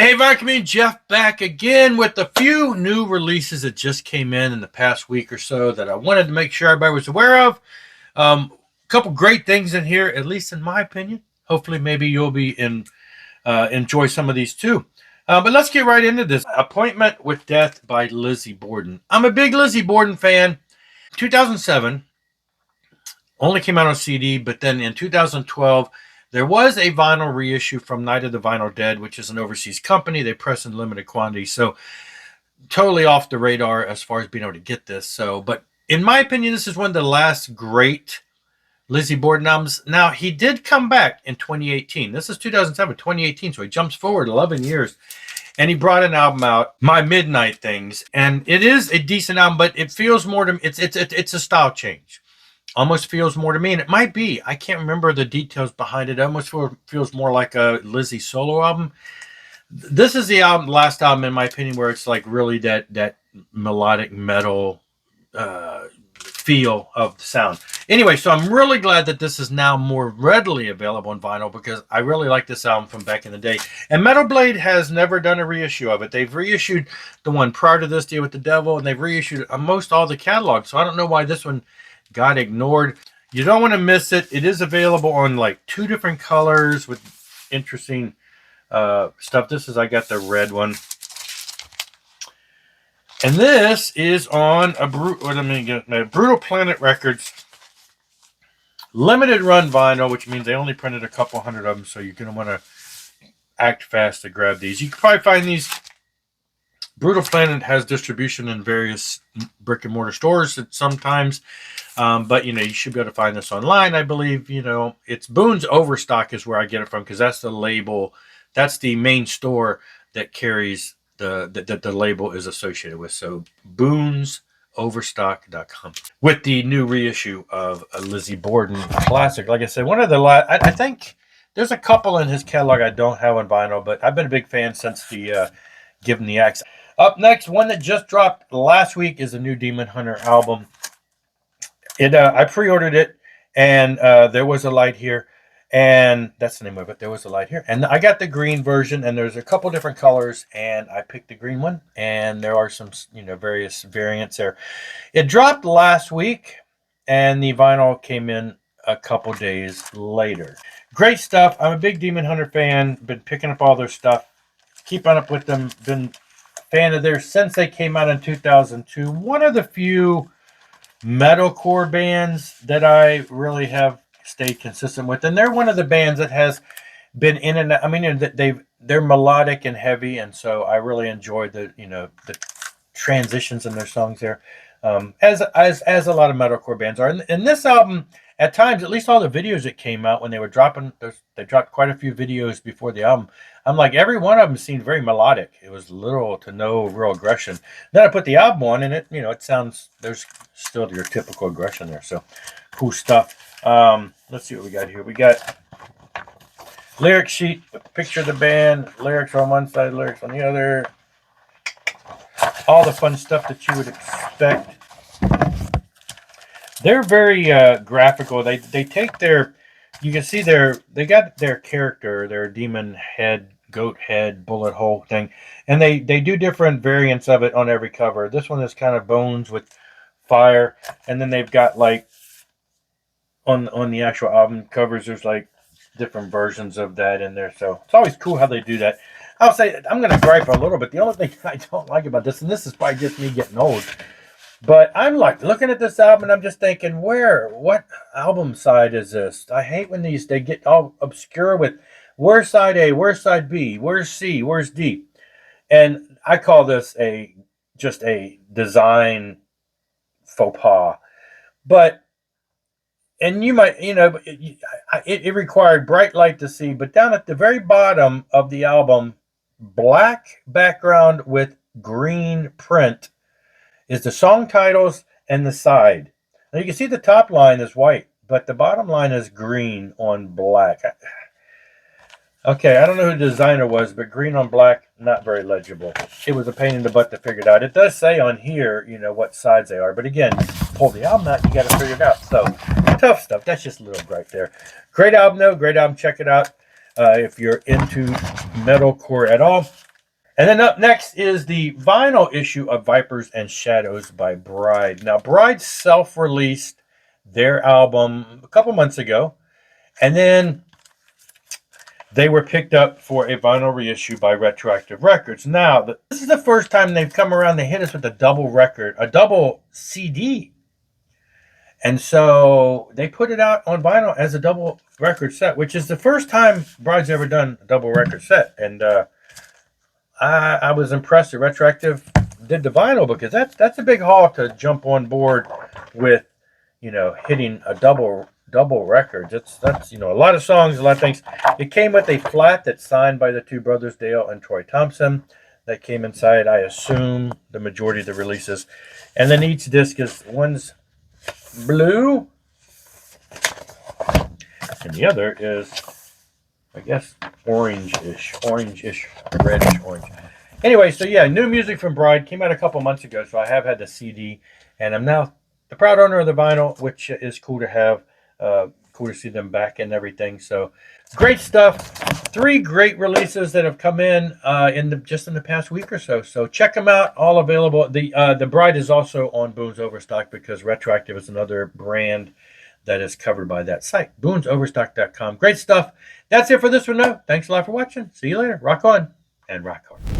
Hey, MegaJeff back again with a few new releases that just came in the past week or so that I wanted to make sure everybody was aware of. A couple great things in here, at least in my opinion. Hopefully, maybe you'll be enjoy some of these too. But let's get right into this. Appointment with Death by Lizzy Borden. I'm a big Lizzy Borden fan. 2007 only came out on CD, but then in 2012 there was a vinyl reissue from Night of the Vinyl Dead, which is an overseas company. They press in limited quantities, so totally off the radar as far as being able to get this. So, but in my opinion, this is one of the last great Lizzy Borden albums. Now, he did come back in 2018. This is 2007, 2018, so he jumps forward 11 years. And he brought an album out, My Midnight Things, and it is a decent album, but it feels more to me, it's a style change. Almost feels more to me, and it might be. I can't remember the details behind it. It almost feels more like a Lizzy solo album. This is the last album, in my opinion, where it's like really that melodic metal feel of the sound. Anyway, so I'm really glad that this is now more readily available on vinyl because I really like this album from back in the day. And Metal Blade has never done a reissue of it. They've reissued the one prior to this, Deal with the Devil, and they've reissued most all the catalog. So I don't know why this one got ignored. You don't want to miss it. It is available on like 2 different colors with interesting stuff. This is, I got the red one. And this is on a Brutal Planet Records limited run vinyl, which means they only printed a couple hundred of them, so you're going to want to act fast to grab these. You can probably find these. Brutal Planet has distribution in various brick and mortar stores sometimes, but you should be able to find this online. I believe it's Boone's Overstock is where I get it from because that's the label, that's the main store that carries the label is associated with. So Boone'sOverstock.com with the new reissue of a Lizzy Borden classic. Like I said, one of the I think there's a couple in his catalog I don't have on vinyl, but I've been a big fan since the Give 'Em the Axe. Up next, one that just dropped last week is a new Demon Hunter album. I pre-ordered it, and There Was a Light Here, and that's the name of it. There Was a Light Here, and I got the green version, and there's a couple different colors, and I picked the green one, and there are some various variants there. It dropped last week, and the vinyl came in a couple days later. Great stuff. I'm a big Demon Hunter fan. Been picking up all their stuff. Keeping up with them. Been a fan of theirs since they came out in 2002. One of the few metalcore bands that I really have stayed consistent with, and they're one of the bands that has been in and out. I mean, they're melodic and heavy, and so I really enjoy the the transitions in their songs there, as a lot of metalcore bands are. And this album, at times, at least all the videos that came out when they were dropping, they dropped quite a few videos before the album. I'm like, every one of them seemed very melodic. It was little to no real aggression. Then I put the album on, and it sounds, there's still your typical aggression there. So cool stuff. Let's see what we got here. We got lyric sheet, picture of the band, lyrics on one side, lyrics on the other. All the fun stuff that you would expect. They're very graphical. They take their, you can see they got their character, their demon head, goat head, bullet hole thing, and they do different variants of it on every cover. This one is kind of bones with fire, and then they've got like on the actual album covers, there's like different versions of that in there. So it's always cool how they do that. I'll say I'm going to gripe a little bit. The only thing I don't like about this, and this is probably just me getting old, but I'm like looking at this album and I'm just thinking, what album side is this? I hate when they get all obscure with where's side A, where's side B, where's C, where's D. And I call this just a design faux pas. And you might, it required bright light to see, but down at the very bottom of the album, black background with green print is the song titles and the side. Now you can see the top line is white, but the bottom line is green on black. Okay, I don't know who the designer was, but green on black, not very legible. It was a pain in the butt to figure it out. It does say on here, what sides they are, but again, pull the album out, you got to figure it out. So tough stuff. That's just a little gripe there. Great album, though. Great album. Check it out if you're into metalcore at all. And then up next is the vinyl issue of Vipers and Shadows by Bride. Now, Bride self-released their album a couple months ago, and then they were picked up for a vinyl reissue by Retroactive Records. Now, this is the first time they've come around. They hit us with a double record, a double CD. And so they put it out on vinyl as a double record set, which is the first time Bride's ever done a double record set. And I was impressed that Retroactive did the vinyl, because that's a big haul to jump on board with, hitting a double record. That's a lot of songs, a lot of things. It came with a flat that's signed by the two brothers, Dale and Troy Thompson. That came inside, I assume, the majority of the releases. And then each disc is, one's blue, and the other is, I guess, orange-ish, reddish orange. Anyway, so yeah, new music from Bride came out a couple months ago, so I have had the CD, and I'm now the proud owner of the vinyl, which is cool to have. Cool to see them back and everything. So great stuff. 3 great releases that have come in just in the past week or so. So check them out. All available. The Bride is also on Boone's Overstock, because Retroactive is another brand that is covered by that site. Boone'sOverstock.com. Great stuff. That's it for this one, though. Thanks a lot for watching. See you later. Rock on and rock hard.